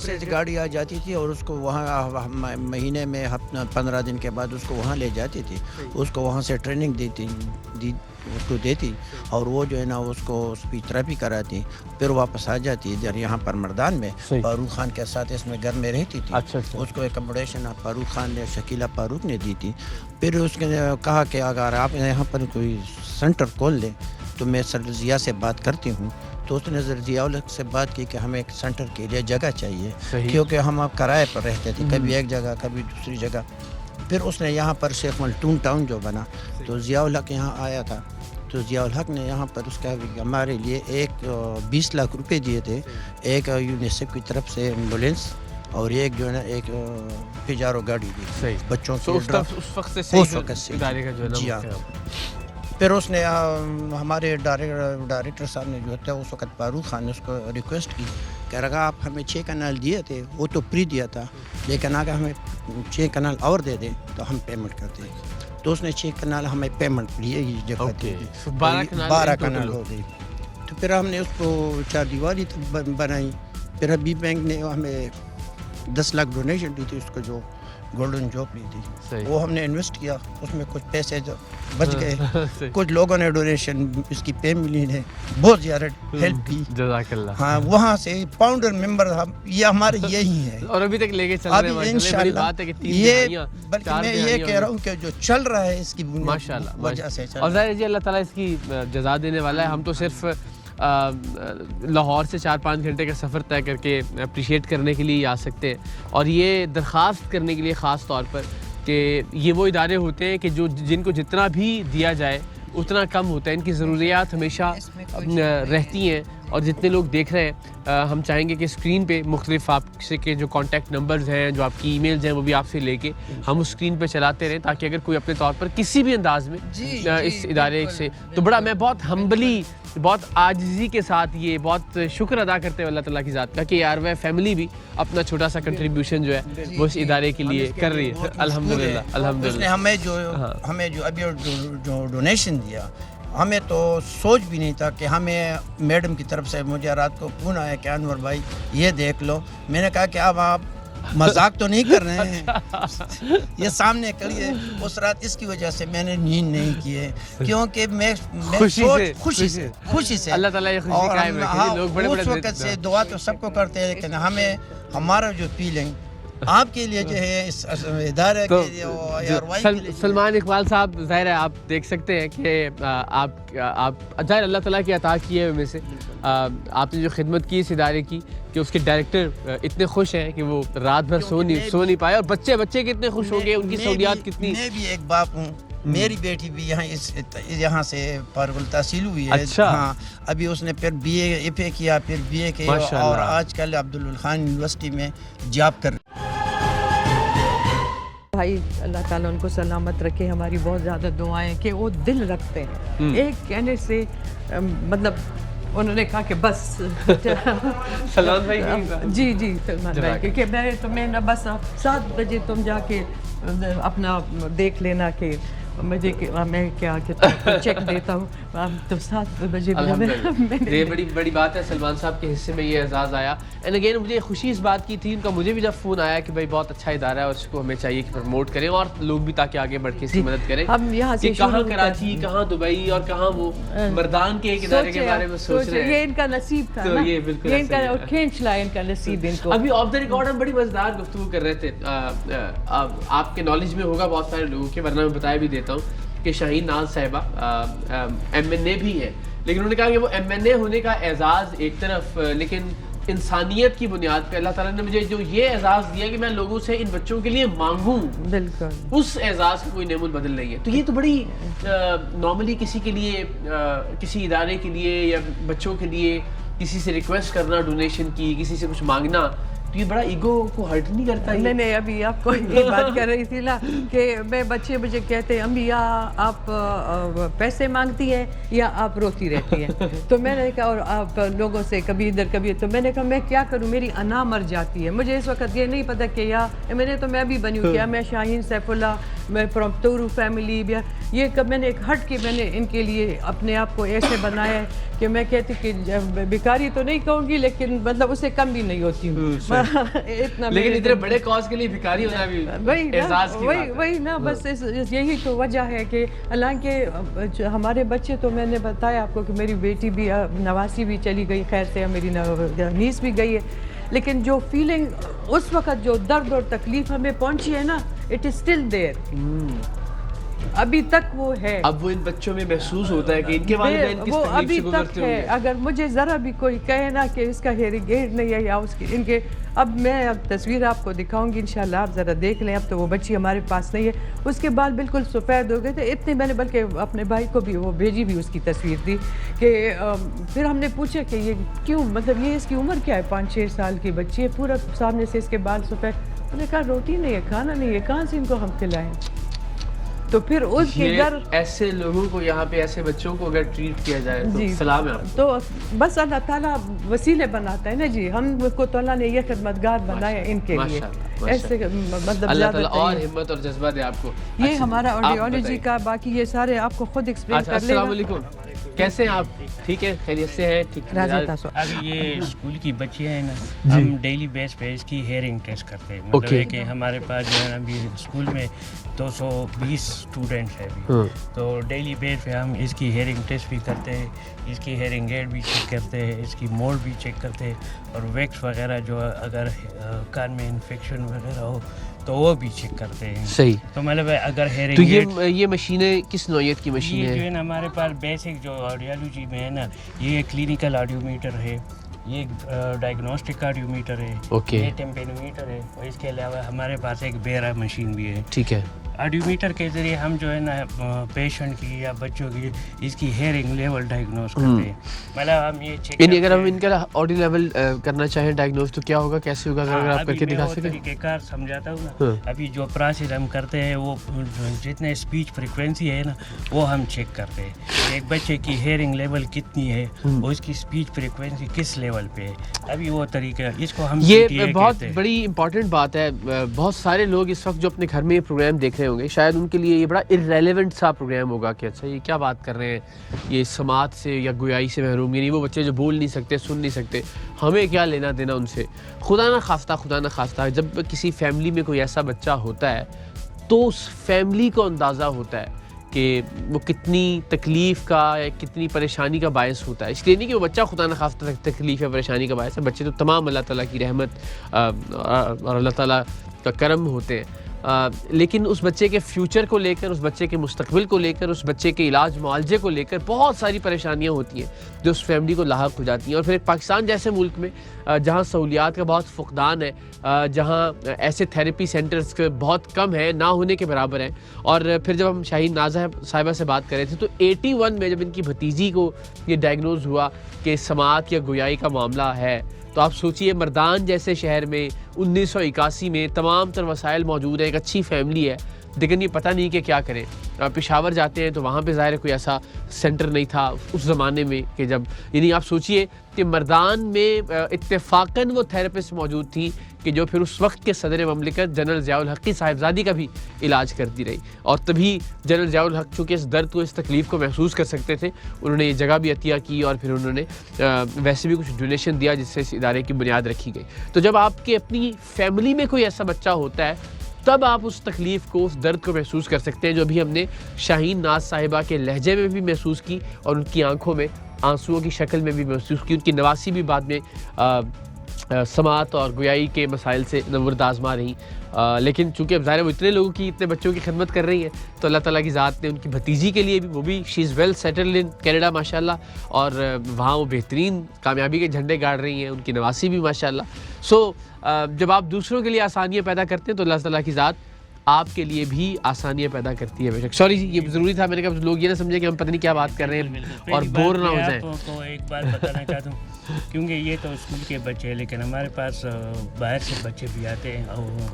سے گاڑی آ جاتی تھی اور اس کو وہاں مہینے میں 15 دن کے بعد اس کو وہاں لے جاتی تھی, اس کو وہاں سے ٹریننگ اس کو دیتی اور وہ جو ہے نا اس کو اسپیچ تھراپی کراتی, پھر واپس آ جاتی ادھر یہاں پر مردان میں فاروق خان کے ساتھ اس میں گھر میں رہتی تھی. اس کو ایکوموڈیشن فاروق خان نے شکیلہ فاروق نے دی تھی. پھر اس نے کہا کہ اگر آپ یہاں پر کوئی سینٹر کھول لیں تو میں سر ضیاء سے بات کرتی ہوں. تو اس نے ضیاء الحق سے بات کی کہ ہمیں ایک سینٹر کے لیے جگہ چاہیے, کیونکہ ہم اب کرائے پر رہتے تھے, کبھی ایک جگہ کبھی دوسری جگہ. پھر اس نے یہاں پر شیخ ملٹون ٹاؤن جو بنا تو ضیاء الحق یہاں آیا تھا, تو ضیاء الحق نے یہاں پر اس کا ہمارے لیے 20 لاکھ روپے دیے تھے, ایک یونیسیف کی طرف سے ایمبولینس اور ایک جو ہے نا ایک پجارو گاڑی دی بچوں کی اس وقت سے ادارے کا جو ہے جی ہاں. پھر اس نے ہمارے ڈائریکٹر صاحب نے جو ہے اس وقت فاروق خان نے اس کو ریکویسٹ کی کہ اگر آپ ہمیں 6 کنال دیے تھے, وہ تو فری دیا تھا, لیکن اگر ہمیں 6 کنال اور دے دیں تو ہم پیمنٹ کرتے ہیں. تو اس نے 6 کنال ہمیں پیمنٹ لیے ہی جگہ دی, 12 کنال ہو گئی. تو پھر ہم نے اس کو 4 دیواری بنائی. پھر ابھی بینک نے ہمیں 10 لاکھ ڈونیشن دی تھی, اس کو جو گولڈن جاب لی تھی وہ ہم نے انویسٹ کیا, اس میں کچھ پیسے جو بچ گئے. کچھ لوگوں نے ڈونیشن اس کی فیملی نے بہت زیادہ ہیلپ کی, جزاک اللہ. ہاں وہاں سے فاؤنڈر ممبر یہ ہمارے یہی ہیں اور ابھی تک لے کے چل رہے ہیں انشاءاللہ. یہ بلکہ میں یہ کہہ رہا ہوں کہ جو چل رہا ہے اس کی ماشاءاللہ وجہ سے اور ظاہر جی اللہ تعالیٰ اس کی جزا دینے والا ہے. ہم تو صرف لاہور سے 4-5 گھنٹے کا سفر طے کر کے اپریشیٹ کرنے کے لیے آ سکتے ہیں, اور یہ درخواست کرنے کے لیے خاص طور پر کہ یہ وہ ادارے ہوتے ہیں کہ جن کو جتنا بھی دیا جائے اتنا کم ہوتا ہے. ان کی ضروریات ہمیشہ رہتی ہیں, اور جتنے لوگ دیکھ رہے ہیں ہم چاہیں گے کہ اسکرین پہ مختلف آپ سے کے جو کانٹیکٹ نمبرز ہیں, جو آپ کی ای میلز ہیں, وہ بھی آپ سے لے کے ہم اس اسکرین پہ چلاتے رہیں, تاکہ اگر کوئی اپنے طور پر کسی بھی انداز میں اس ادارے سے تو بڑا میں بہت ہمبلی بہت عاجزی کے ساتھ یہ بہت شکر ادا کرتے ہیں اللہ تعالیٰ کی ذات کا کہ یار وہ فیملی بھی اپنا چھوٹا سا کنٹریبیوشن جو ہے وہ اس ادارے کے لیے کر رہی ہے. الحمدللہ الحمدللہ. ہمیں جو ابھی جو ڈونیشن دیا, ہمیں تو سوچ بھی نہیں تھا کہ ہمیں میڈم کی طرف سے مجھے رات کو فون آیا کہ انور بھائی یہ دیکھ لو. میں نے کہا کہ اب آپ مذاق تو نہیں کر رہے ہیں, یہ سامنے کریے. اس رات اس کی وجہ سے میں نے نیند نہیں کی ہے, کیونکہ میں خوشی سے اللہ تعالیٰ یہ خوشی قائم رکھے. لوگ بڑے اس وقت سے دعا تو سب کو کرتے ہیں, لیکن ہمیں ہمارا جو فیلنگ آپ کے لیے جو ہے اس ادارے کے لیے. سلمان اقبال صاحب, ظاہر ہے آپ دیکھ سکتے ہیں کہ آپ ظاہر اللہ تعالیٰ کی عطا کی ہے میں سے آپ نے جو خدمت کی اس ادارے کی کہ اس کے ڈائریکٹر اتنے خوش ہیں کہ وہ رات بھر سو نہیں پائے, اور بچے کتنے خوش ہوں گے, ان کی سہولیات کتنی. میں بھی ایک باپ ہوں, میری بیٹی بھی یہاں سے فارغ التحصیل ہوئی ہے. ہاں ابھی اس نے پھر BA کیا, پھر BA کیا, اور آج کل عبدالخان یونیورسٹی میں جاب کر. بھائی اللہ تعالیٰ ان کو سلامت رکھے, ہماری بہت زیادہ دعائیں کہ وہ دل رکھتے ہیں. ایک کہنے سے مطلب انہوں نے کہا کہ بس سلمان بھائی جی سلمان بھائی کہ میں نہ بس 7 بجے تم جا کے اپنا دیکھ لینا کہ مجھے میں کیا چیک دیتا ہوں, تو 7 بجے. یہ بڑی بات ہے, سلمان صاحب کے حصے میں یہ اعزاز آیا. اینڈ اگین مجھے خوشی اس بات کی تھی, ان کا مجھے بھی جب فون آیا کہ بھائی بہت اچھا ادارہ ہے اور اس کو ہمیں چاہیے کہ پروموٹ کریں, اور لوگ بھی تاکہ آگے بڑھ کے اس کی مدد کریں. ہم یہاں سے کہاں کراچی, کہاں دبئی, اور کہاں وہ مردان کے ایک ادارے کے بارے میں سوچ رہے ہیں. یہ ان کا نصیب تھا, یہ بالکل ان کا کھینچ لایا ان کا نصیب ان کو. ابھی آف دا ریکارڈ ہم بڑی مزیدار گفتگو کر رہے تھے, آپ کے نالج میں ہوگا بہت سارے لوگوں کے, ورنہ میں بتایا بھی دیتا ہوں کہ شاہین ناز صاحبہ MNA بھی ہے, لیکن انہوں نے کہا کہ وہ MNA ہونے کا اعزاز ایک طرف, لیکن انسانیت کی بنیاد پہ اللہ تعالیٰ نے مجھے جو یہ اعزاز دیا کہ میں لوگوں سے ان بچوں کے لیے مانگوں, بالکل اس اعزاز کا کوئی نعم البدل نہیں ہے. تو یہ تو بڑی نارملی کسی کے لیے, کسی ادارے کے لیے یا بچوں کے لیے کسی سے ریکویسٹ کرنا ڈونیشن کی, کسی سے کچھ مانگنا, تو یہ بڑا ایگو کو ہرٹ نہیں کرتا؟ نہیں ابھی آپ کو یہ بات کر رہی تھی نا کہ میں بچے مجھے کہتے ہیں امی یا آپ پیسے مانگتی ہیں یا آپ روتی رہتی ہیں. تو میں نے کہا, اور آپ لوگوں سے کبھی ادھر کبھی, تو میں نے کہا میں کیا کروں, میری انا مر جاتی ہے. مجھے اس وقت یہ نہیں پتا کہ یا میں نے تو میں بھی بنی ہوں, کیا میں شاہین سیف اللہ میں فرام تورو فیملی یہ میں نے ایک ہٹ کے میں نے ان کے لیے اپنے آپ کو ایسے بنایا ہے کہ میں کہتی کہ بیکاری تو نہیں کہوں گی لیکن مطلب اسے کم بھی نہیں ہوتی ہوں اتنا. لیکن اتنے بڑے کاز کے لیے بھکاری ہونا بھی اعزاز کی بات ہے. وہی نا بس یہی تو وجہ ہے کہ حالانکہ ہمارے بچے تو میں نے بتایا آپ کو کہ میری بیٹی بھی نواسی بھی چلی گئی خیر سے, میری نیس بھی گئی ہے, لیکن جو فیلنگ اس وقت جو درد اور تکلیف ہمیں پہنچی ہے نا, اٹ از اسٹل دیر, ابھی تک وہ ہے. اب وہ ان بچوں میں محسوس ہوتا ہے کہ ان کے والدین کس وہ تکلیف ابھی سے تک گزرتے ہے. ہوں گے. اگر مجھے ذرا بھی کوئی کہے نا کہ اس کا ہیئرنگ ایڈ نہیں ہے یا اس کی ان کے, اب میں اب تصویر آپ کو دکھاؤں گی انشاءاللہ, آپ ذرا دیکھ لیں. اب تو وہ بچی ہمارے پاس نہیں ہے, اس کے بال بالکل سفید ہو گئے تھے اتنے. میں نے بلکہ اپنے بھائی کو بھی وہ بھیجی بھی اس کی تصویر دی کہ پھر ہم نے پوچھا کہ یہ کیوں, مطلب یہ اس کی عمر کیا ہے, 5-6 سال کی بچی ہے, پورا سامنے سے اس کے بال سفید. انہوں نے کہا روٹی نہیں ہے, کھانا نہیں ہے, کہاں سے ان کو ہم کھلائیں. تو پھر اس کے گھر ایسے لوگوں کو یہاں پہ ایسے بچوں کو اگر ٹریٹ کیا جائے تو سلام ہے آپ کو. تو بس اللہ تعالیٰ وسیلے بناتا ہے نا جی, ہم کو تو اللہ نے یہ خدمتگار بنایا ان کے لیے ایسے, مطلب اللہ تعالیٰ اور ہمت اور جذبہ دے آپ کو. یہ ہمارا آڈیولوجی کا, باقی یہ سارے آپ کو خود ایکسپلین کر لے گا. السلام علیکم, کیسے ہیں آپ؟ ٹھیک ہے, خیریت سے ہیں؟ ٹھیک ہے. ابھی یہ اسکول کی بچیاں ہیں نا, ہم ڈیلی بیس پہ اس کی ہیئرنگ ٹیسٹ کرتے ہیں. مطلب ہے کہ ہمارے پاس جو ہے نا ابھی اسکول میں 220 اسٹوڈنٹس ہیں ابھی, تو ڈیلی بیس پہ ہم اس کی ہیئرنگ ٹیسٹ بھی کرتے ہیں, اس کی ہیئرنگ ایڈ بھی چیک کرتے ہیں, اس کی موڈ بھی چیک کرتے ہیں, اور ویکس وغیرہ جو اگر کان میں انفیکشن وغیرہ ہو تو وہ بھی چیک کرتے ہیں. صحیح. تو مطلب اگر تو ہیئرنگ یہ مشینیں کس نوعیت کی مشین یہ جو ہے؟ ہے نا ہمارے پاس بیسک جو آڈیولوجی میں ہے نا, یہ کلینکل آڈیو میٹر ہے, یہ ڈائگنوسٹک آڈیو میٹر ہے, یہ ٹیمپینومیٹر ہے, اور اس کے علاوہ ہمارے پاس ایک بیرا مشین بھی ہے. ٹھیک ہے. آڈیو میٹر کے ذریعے ہم جو ہے نا پیشنٹ کی یا بچوں کی اس کی ہیئرنگ لیول ڈائگنوز کرتے ہیں. مطلب ہم یہ چیک یعنی اگر ہم ان کا آڈیو لیول کرنا چاہیں ڈائگنوز تو کیا ہوگا, کیسے ہوگا, اگر آپ کر کے دکھا سکیں؟ طریقہ کار سمجھاتا ہوں نا. ابھی جو پروسیس ہم کرتے ہیں وہ جتنے اسپیچ فریکوینسی ہے نا وہ ہم چیک کرتے ہیں. ایک بچے کی ہیئرنگ لیول کتنی ہے, اور اس کی اسپیچ فریکوینسی کس لیول پہ ہے, ابھی وہ طریقہ اس کو ہم یہ بہت بڑی امپورٹنٹ بات ہے. بہت سارے لوگ اس وقت جو اپنے گھر میں یہ پروگرام دیکھ رہے ہوں گے, شاید ان کے لیے یہ بڑا ارریلیونٹ سا پروگرام ہوگا کہ اچھا یہ کیا بات کر رہے ہیں, یہ سماعت سے یا گویائی سے محروم, یعنی وہ بچے جو بول نہیں سکتے, سن نہیں سکتے, ہمیں کیا لینا دینا ان سے. خدا نہ خواستہ جب کسی فیملی میں کوئی ایسا بچہ ہوتا ہے تو اس فیملی کو اندازہ ہوتا ہے کہ وہ کتنی تکلیف کا یا کتنی پریشانی کا باعث ہوتا ہے. اس لیے نہیں کہ وہ بچہ خدا نہ خواستہ تکلیف یا پریشانی کا باعث ہے, بچے تو تمام اللہ تعالیٰ کی رحمت اور اللہ تعالیٰ کا کرم ہوتے ہیں. لیکن اس بچے کے فیوچر کو لے کر, اس بچے کے مستقبل کو لے کر, اس بچے کے علاج معالجے کو لے کر بہت ساری پریشانیاں ہوتی ہیں جو اس فیملی کو لاحق ہو جاتی ہیں. اور پھر پاکستان جیسے ملک میں جہاں سہولیات کا بہت فقدان ہے, جہاں ایسے تھیراپی سینٹرز بہت کم ہیں, نہ ہونے کے برابر ہیں. اور پھر جب ہم شاہین نازہ صاحبہ سے بات کر رہے تھے تو 81 میں جب ان کی بھتیجی کو یہ ڈائگنوز ہوا کہ سماعت یا گویائی کا معاملہ ہے, تو آپ سوچئے مردان جیسے شہر میں 1981 میں تمام تر وسائل موجود ہیں, ایک اچھی فیملی ہے, لیکن یہ پتہ نہیں کہ کیا کریں. پشاور جاتے ہیں تو وہاں پہ ظاہر کوئی ایسا سینٹر نہیں تھا اس زمانے میں کہ جب, یعنی آپ سوچئے کہ مردان میں اتفاقاً وہ تھیراپسٹ موجود تھی کہ جو پھر اس وقت کے صدر مملکت جنرل ضیاء الحق کی صاحبزادی کا بھی علاج کرتی رہی. اور تبھی جنرل ضیاء الحق چونکہ اس درد کو, اس تکلیف کو محسوس کر سکتے تھے, انہوں نے یہ جگہ بھی عطیہ کی, اور پھر انہوں نے ویسے بھی کچھ ڈونیشن دیا جس سے اس ادارے کی بنیاد رکھی گئی. تو جب آپ کے اپنی فیملی میں کوئی ایسا بچہ ہوتا ہے تب آپ اس تکلیف کو, اس درد کو محسوس کر سکتے ہیں, جو ابھی ہم نے شاہین ناز صاحبہ کے لہجے میں بھی محسوس کی اور ان کی آنکھوں میں آنسوؤں کی شکل میں بھی محسوس کی. ان کی نواسی بھی بعد میں سماعت اور گویائی کے مسائل سے نورد آزما رہی, لیکن چونکہ اب ظاہر وہ اتنے لوگوں کی, اتنے بچوں کی خدمت کر رہی ہیں, تو اللہ تعالیٰ کی ذات نے ان کی بھتیجی کے لیے بھی, وہ بھی شی از ویل سیٹلڈ ان کینیڈا ماشاءاللہ, اور وہاں وہ بہترین کامیابی کے جھنڈے گاڑ رہی ہیں, ان کی نواسی بھی ماشاءاللہ. سو جب آپ دوسروں کے لیے آسانیاں پیدا کرتے ہیں تو اللہ تعالیٰ کی ذات آپ کے لیے بھی آسانیاں پیدا کرتی ہے. بے شک. سوری جی, یہ ضروری تھا, میں نے کہا لوگ یہ نہ سمجھیں کہ ہم پتہ نہیں کیا بات کر رہے ہیں اور بور نہ ہو جائیں. تو ایک بات بتانا چاہتا ہوں, کیونکہ یہ تو اسکول کے بچے ہیں, لیکن ہمارے پاس باہر سے بچے بھی آتے ہیں اور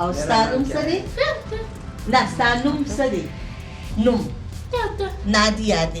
Austanum sari, nastanum sari, num, nadia de.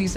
30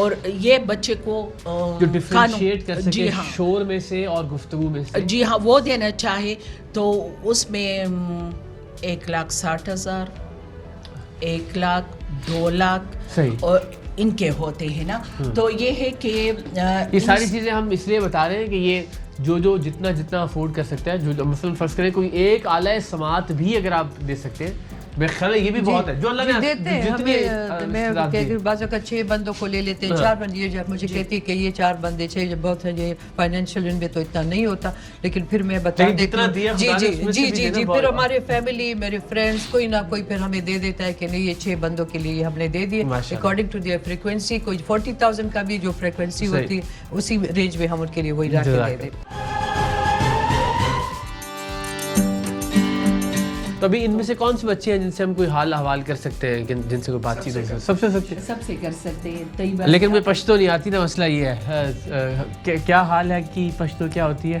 اور یہ بچے کو جو ڈفرینشیٹ کر سکے جی ہاں شور میں سے اور گفتگو میں سے. جی ہاں وہ دینا چاہے تو اس میں 1,60,000 1,00,000 2,00,000 اور ان کے ہوتے ہیں نا. تو یہ ہے کہ یہ ساری چیزیں ہم اس لیے بتا رہے ہیں کہ یہ جو جتنا افورڈ کر سکتا ہے, جو مثلاً فرض کریں کوئی ایک اعلیٰ سماعت بھی اگر آپ دے سکتے ہیں, میرے خیال ہے یہ بھی بہت ہے جو اللہ نے دیتے ہیں. میں بعض اوقات 6 بندوں کو لے لیتے ہیں, 4 بندے. یہ جب مجھے کہتی کہ یہ 4 بندے 6 بہت ہے, یہ فائنینشیل ان میں تو اتنا نہیں ہوتا, لیکن پھر میں بتا دیتی ہوں. جی پھر ہمارے فیملی میرے فرینڈس کوئی نہ کوئی پھر ہمیں دے دیتا ہے کہ نہیں یہ 6 بندوں کے لیے ہم نے دے دیے اکارڈنگ ٹو دیئر فریکوینسی. کوئی 40,000 کا بھی جو فریکوینسی ہوتی ہے اسی رینج میں ہم ان کے لیے وہی رکھ کے دے دیتے. تو ابھی ان میں سے کون سے بچے ہیں جن سے ہم کوئی حال احوال کر سکتے ہیں, جن سے کوئی بات چیت ہو سکتے؟ سب سے کر سکتے ہیں. لیکن مجھے پشتو نہیں آتی نا, مسئلہ یہ ہے. کیا حال ہے کہ پشتو کیا ہوتی ہے؟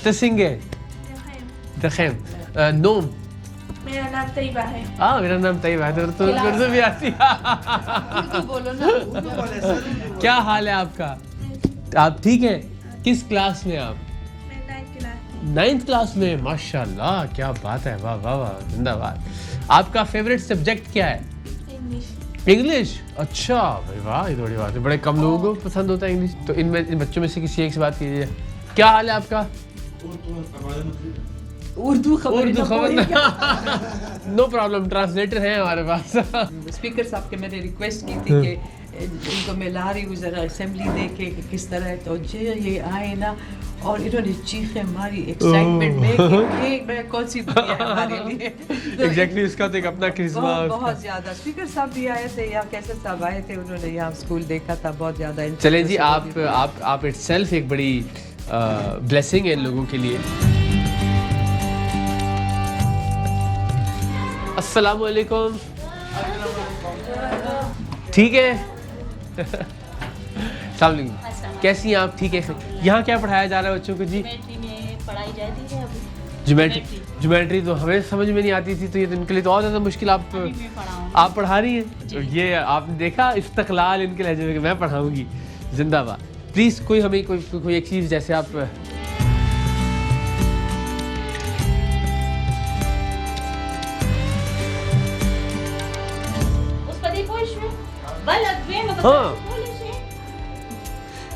تسنگے دخیم نوم. میرا نام طیبہ ہے. میرا نام طیبہ ہے. تو اردو بھی آتی ہے. بولو نا. کیا حال ہے آپ کا؟ آپ ٹھیک ہیں؟ کس کلاس میں آپ؟ 9th کلاس میں. ماشاء اللہ کیا بات ہے, واہ واہ واہ, زندہ باد. آپ کا فیوریٹ سبجیکٹ کیا ہے؟ انگلش. اچھا بھائی واہ, یہ تھوڑی بات ہے, بڑے کم لوگوں کو پسند ہوتا ہے انگلش. تو ان بچوں میں سے کسی ایک سے بات کیجیے. کیا حال ہے آپ کا؟ اردو خبر نو پرابلم, ٹرانسلیٹر ہیں ہمارے پاس. اسپیکر صاحب کے میں نے ریکویسٹ کی تھی کہ ان کو میں لا رہی ہوں ذرا اسمبلی دیکھے کہ کس طرح ہے, تو یہ آئے نا اور انہوں نے چیخیں ماری ایکسائٹمنٹ میں کہ یہ میں کون سی دنیا ہے ہمارے لیے. ایگزیکٹلی اس کا تو ایک اپنا کرشمہ بہت زیادہ. اسپیکر صاحب بھی آئے تھے یا کیسے صاحب آئے تھے, انہوں نے یہاں اسکول دیکھا تھا, بہت زیادہ. چلیں جی, آپ اٹ سیلف ایک بڑی بلیسنگ ہے ان لوگوں کے لیے. السلام علیکم. ٹھیک ہے, السلام علیکم. کیسی ہیں آپ؟ ٹھیک ہے. یہاں کیا پڑھایا جا رہا ہے بچوں کو؟ جی پڑھائی جاتی ہے جیومیٹری تو ہمیں سمجھ میں نہیں آتی تھی, تو یہ ان کے لیے تو اور زیادہ مشکل. آپ پڑھا رہی ہیں. یہ آپ نے دیکھا استقلال ان کے لہجے میں کہ میں پڑھاؤں گی. زندہ باد. پلیز کوئی ہمیں کوئی ایک چیز جیسے آپ ہاں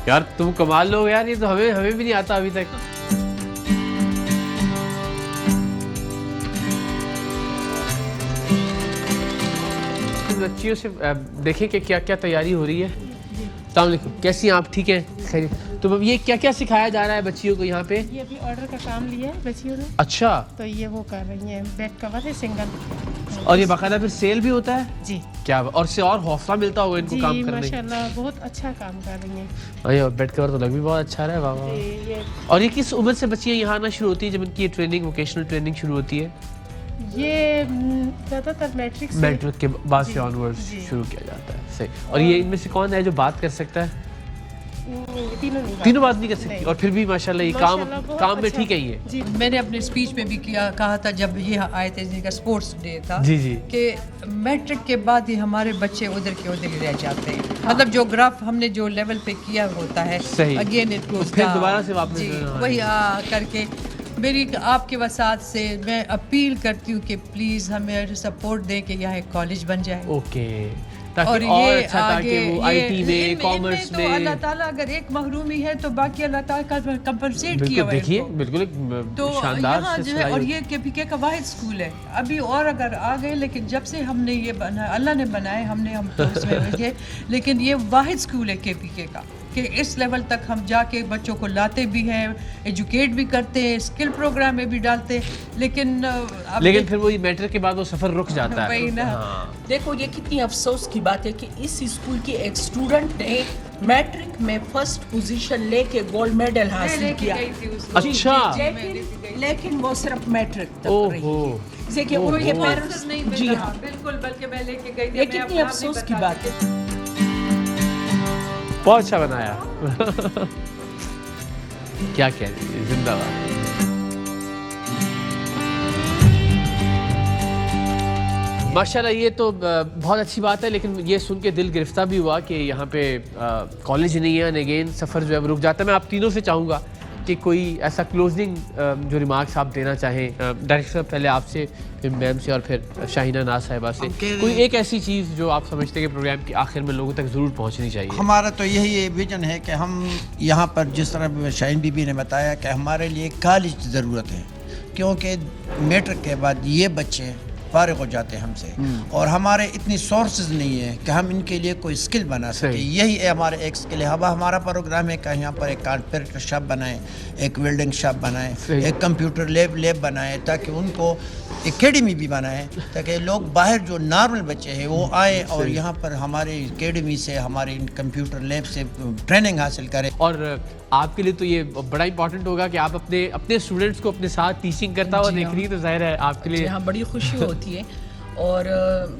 یار تم کمال لوگ یار, یہ تو ہمیں بھی نہیں آتا ابھی تک. بچیوں سے دیکھیں کہ کیا کیا تیاری ہو رہی ہے. السلام علیکم, کیسی ہیں آپ؟ ٹھیک ہیں, خیریت. تو یہ کیا کیا سکھایا جا رہا ہے بچیوں کو یہاں پہ؟ یہ ابھی آرڈر کا کام لیا ہے بچیوں نے. اچھا, تو یہ وہ کر رہی ہیں, بیڈ کور ہے سنگل. اور یہ باقاعدہ پھر سیل بھی ہوتا ہے؟ جی. کیا اور سے اور حوصلہ ملتا ہوگا ان کو کام کرنے. ماشاء اللہ بہت اچھا کام کر رہی ہیں. اور بیڈ کور تو لگ بھی بہت اچھا رہا ہے. واہ واہ. اور یہ کس عمر سے بچیاں یہاں آنا شروع ہوتی ہیں جب ان کی ٹریننگ ووکیشنل ٹریننگ شروع ہوتی ہے؟ یہ زیادہ تر میٹرک کے بعد سے آنورڈ شروع کیا جاتا ہے. صحیح. اور یہ ان میں سے کون ہے جو بات کر سکتا ہے؟ تینوں بات نہیں کر سکتی, اور پھر بھی ماشاءاللہ یہ کام میں ٹھیک ہے. یہ میں نے اپنے اسپیچ میں بھی کہا تھا جب یہ آئے تھے جن کا اسپورٹس ڈے تھا کہ میٹرک کے بعد ہی ہمارے بچے ادھر کے ادھر ہی رہ جاتے ہیں. مطلب جو گراف ہم نے جو لیول پہ کیا ہوتا ہے اگین اٹ گوز پھر دوبارہ سے واپس وہی کر کے. میری آپ کے وسعت سے میں اپیل کرتی ہوں کہ پلیز ہمیں سپورٹ دیں کہ یہاں ایک کالج بن جائے. اوکے. اور یہ آگے کامرس میں اللہ تعالیٰ اگر ایک محرومی ہے تو باقی اللہ تعالیٰ کا کمپنسیٹ کیا ہوا ہے. دیکھیے بالکل تو یہاں جو ہے, اور یہ کے پی کے کا واحد اسکول ہے ابھی, اور اگر آ گئے لیکن جب سے ہم نے یہ بنا اللہ نے بنائے ہم تو اس میں گئے, لیکن یہ واحد اسکول ہے کے پی کے کا کہ اس لیول تک ہم جا کے بچوں کو لاتے بھی ہیں, ایجوکیٹ بھی کرتے ہیں, اسکل پروگرام میں بھی ڈالتے, لیکن پھر وہی میٹرک کے بعد وہ سفر رک جاتا ہے. دیکھو یہ کتنی افسوس کی بات ہے کہ اس اسکول کی ایک اسٹوڈنٹ نے میٹرک میں فرسٹ پوزیشن لے کے گولڈ میڈل حاصل کیا. اچھا. لیکن وہ صرف میٹرک تک رہی. دیکھیں ان کے پیرنٹس جی ہاں بالکل, بلکہ میں لے کے گئی تھی. یہ کتنی افسوس کی بات ہے. بہت اچھا بنایا. کیا کہہ رہی ہے, زندہ باد. ماشاءاللہ یہ تو بہت اچھی بات ہے، لیکن یہ سن کے دل گرفتہ بھی ہوا کہ یہاں پہ کالج نہیں ہے، اگین سفر جو ہے وہ رک جاتا ہے. میں آپ تینوں سے چاہوں گا کہ کوئی ایسا کلوزنگ جو ریمارکس آپ دینا چاہیں، ڈائریکٹر صاحب پہلے آپ سے، پھر میم سے، اور پھر شاہینہ ناز صاحبہ سے، کوئی ایک ایسی چیز جو آپ سمجھتے ہیں کہ پروگرام کے آخر میں لوگوں تک ضرور پہنچنی چاہیے. ہمارا تو یہی ویژن ہے کہ ہم یہاں پر جس طرح شاہین بی بی نے بتایا کہ ہمارے لیے کالج کی ضرورت ہے، کیونکہ میٹرک کے بعد یہ بچے فارغ ہو جاتے ہیں ہم سے، اور ہمارے اتنی سورسز نہیں ہیں کہ ہم ان کے لیے کوئی اسکل بنا سکیں. یہی ہمارا ایک اسکل ہے. ہمارا پروگرام ہے کہ یہاں پر ایک کارپینٹر شاپ بنائیں، ایک ویلڈنگ شاپ بنائیں، ایک کمپیوٹر لیب بنائیں، تاکہ ان کو اکیڈمی بھی بنائیں، تاکہ لوگ باہر جو نارمل بچے ہیں وہ آئیں اور یہاں پر ہمارے اکیڈمی سے، ہمارے کمپیوٹر لیب سے ٹریننگ حاصل کریں. اور آپ کے لیے تو یہ بڑا امپورٹنٹ ہوگا کہ آپ اپنے اسٹوڈنٹس کو اپنے ساتھ ٹیچنگ کرتا ہوا دیکھ رہی ہے، تو ظاہر ہے آپ کے لیے یہاں بڑی خوشی ہوتی ہے. اور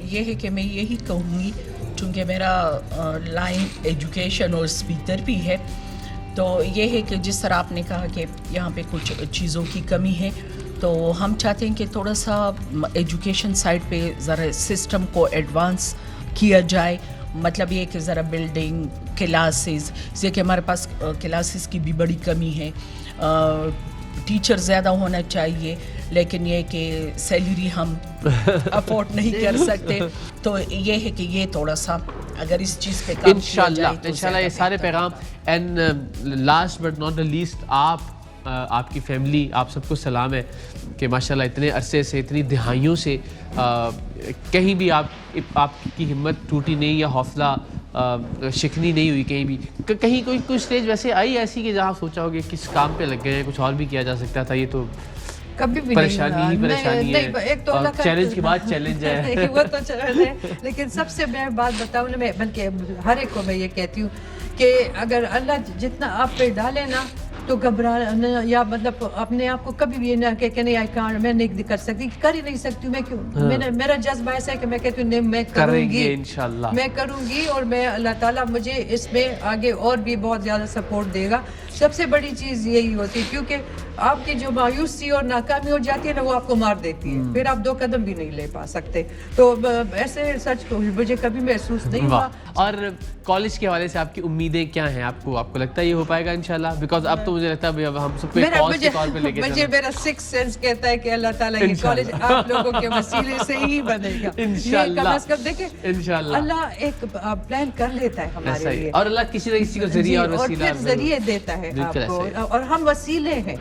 یہ ہے کہ میں یہی کہوں گی، چونکہ میرا لائن ایجوکیشن اور اسپیکر بھی ہے، تو یہ ہے کہ جس طرح آپ نے کہا کہ یہاں پہ کچھ چیزوں کی کمی ہے، تو ہم چاہتے ہیں کہ تھوڑا سا ایجوکیشن سائڈ پہ ذرا سسٹم کو ایڈوانس کیا جائے. مطلب یہ کہ ذرا بلڈنگ، کلاسز، جیسے کہ ہمارے پاس کلاسز کی بھی بڑی کمی ہے، ٹیچر زیادہ ہونا چاہیے، لیکن یہ کہ سیلری ہم افورڈ نہیں کر سکتے. تو یہ ہے کہ یہ تھوڑا سا اگر اس چیز پہ کام کیا جائے تو انشاءاللہ یہ سارے پیغام. And last but not the least, آپ کی فیملی، آپ سب کو سلام ہے کہ ماشاءاللہ اتنے عرصے سے، اتنی دہائیوں سے کہیں بھی آپ کی ہمت ٹوٹی نہیں یا حوصلہ شکنی نہیں ہوئی کہیں بھی. کہیں کوئی سٹیج ویسے آئی ایسی کہ جہاں سوچا ہوگا کس کام پہ لگ گئے ہیں، کچھ اور بھی کیا جا سکتا تھا؟ یہ تو کبھی بھی پریشانی ہے، ایک تو اللہ کا چیلنج کے بعد چیلنج ہے. وہ تو چیلنج ہے، لیکن سب سے میں بات بتاؤں نا، میں بلکہ ہر ایک کو میں یہ کہتی ہوں کہ اگر اللہ جتنا آپ پہ ڈالے نا تو گھبرانا یا مطلب اپنے آپ کو کبھی بھی نہ کہ نہیں میں نہیں کر سکتی، کر ہی نہیں سکتی ہوں میں. کیوں؟ میرا جذبہ ایسا ہے کہ میں کہتی ہوں نہیں، میں کروں گی انشاءاللہ، میں کروں گی، اور میں اللہ تعالیٰ مجھے اس میں آگے اور بھی بہت زیادہ سپورٹ دے گا. سب سے بڑی چیز یہی ہوتی ہے، کیونکہ آپ کی جو مایوسی اور ناکامی ہو جاتی ہے نا، وہ آپ کو مار دیتی ہے، پھر آپ 2 قدم بھی نہیں لے پا سکتے. تو ایسے سچ کو مجھے کبھی محسوس نہیں ہوا. اور کالج کے حوالے سے آپ کی امیدیں کیا ہیں؟ آپ کو لگتا ہے یہ ہو پائے گا انشاءاللہ؟ بیکاز اب تو مجھے لگتا ہے اب ہم سب کو کالج کے طور پہ لے کے مجھے میرا 6 سینس کہتا ہے کہ اللہ تعالیٰ یہ کالج آپ لوگوں کے وسیلے سے ہی بنے گا انشاءاللہ. کم از کم دیکھیں انشاءاللہ اللہ ایک پلان کر لیتا ہے ہمارے لیے، اور اللہ کسی نہ کسی کو ذریعہ اور وسیلہ اور پھر ذریعے دیتا ہے آپ کو. اور ہم وسیلے ہیں،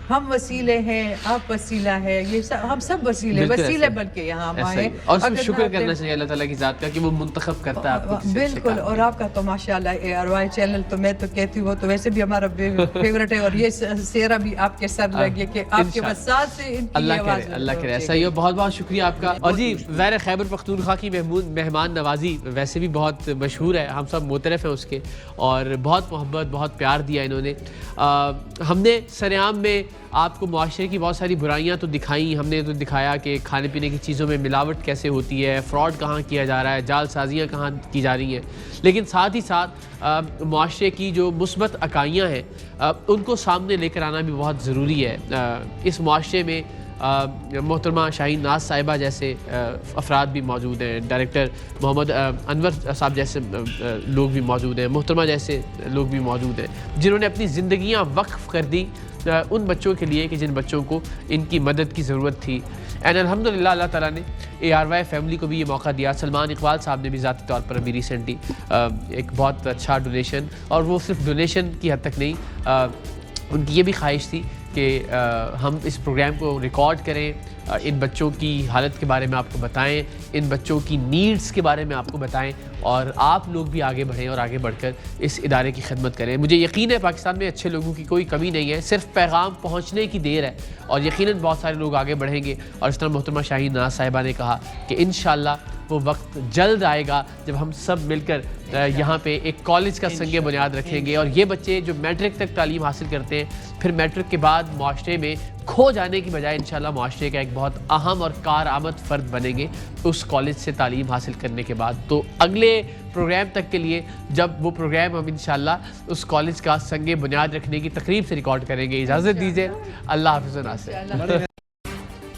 ہم وسیلے ہیں، آپ وسیلہ ہے، یہ ہم سب وسیلے بن کے یہاں آئے. اور اس میں شکر کرنا چاہیے اللہ تعالیٰ کی ذات کا کہ وہ منتخب کرتا ہے آپ کو. بالکل. اور آپ کا تو ماشاءاللہ ARY چینل تو میں تو کہتی ہوں وہ تو ویسے بھی ہمارا فیورٹ ہے، اور یہ سیرا بھی آپ کے سر لگے کہ آپ کے وسعت سے ان کی آواز. اللہ کرے ایسا ہی ہو. بہت بہت شکریہ آپ کا. اور جی ظاہر خیبر پختونخوا کی مہمان نوازی ویسے بھی بہت مشہور ہے، ہم سب معترف ہیں اس کے، اور بہت محبت، بہت پیار دیا انہوں نے. ہم نے سریام میں آپ کو معاشرے کی بہت ساری برائیاں تو دکھائیں، ہم نے تو دکھایا کہ کھانے پینے کی چیزوں میں ملاوٹ کیسے ہوتی ہے، فراڈ کہاں کیا جا رہا ہے، جعل سازیاں کہاں کی جا رہی ہیں، لیکن ساتھ ہی ساتھ معاشرے کی جو مثبت اکائیاں ہیں ان کو سامنے لے کر آنا بھی بہت ضروری ہے. اس معاشرے میں محترمہ شاہین ناز صاحبہ جیسے افراد بھی موجود ہیں، ڈائریکٹر محمد انور صاحب جیسے لوگ بھی موجود ہیں، محترمہ جیسے لوگ بھی موجود ہیں، جنہوں نے اپنی زندگیاں وقف کر دی ان بچوں کے لیے کہ جن بچوں کو ان کی مدد کی ضرورت تھی. اینڈ الحمدللہ اللہ تعالیٰ نے ARY فیملی کو بھی یہ موقع دیا. سلمان اقبال صاحب نے بھی ذاتی طور پر ابھی ریسنٹلی ایک بہت اچھا ڈونیشن، اور وہ صرف ڈونیشن کی حد تک نہیں، ان کی یہ بھی خواہش تھی کہ ہم اس پروگرام کو ریکارڈ کریں، ان بچوں کی حالت کے بارے میں آپ کو بتائیں، ان بچوں کی نیڈز کے بارے میں آپ کو بتائیں، اور آپ لوگ بھی آگے بڑھیں اور آگے بڑھ کر اس ادارے کی خدمت کریں. مجھے یقین ہے پاکستان میں اچھے لوگوں کی کوئی کمی نہیں ہے، صرف پیغام پہنچنے کی دیر ہے، اور یقیناً بہت سارے لوگ آگے بڑھیں گے. اور اس طرح محترمہ شاہین ناز صاحبہ نے کہا کہ انشاءاللہ وہ وقت جلد آئے گا جب ہم سب مل کر یہاں پہ ایک کالج کا سنگ بنیاد رکھیں گے، اور یہ بچے جو میٹرک تک تعلیم حاصل کرتے ہیں پھر میٹرک کے بعد معاشرے میں کھو جانے کی بجائے انشاءاللہ معاشرے کا ایک بہت اہم اور کارآمد فرد بنیں گے اس کالج سے تعلیم حاصل کرنے کے بعد. تو اگلے پروگرام تک کے لیے جب وہ پروگرام ہم انشاءاللہ اس کالج کا سنگ بنیاد رکھنے کی تقریب سے ریکارڈ کریں گے. اجازت دیجیے. اللہ حافظ و ناصر.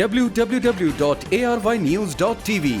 www.arYnews.tv।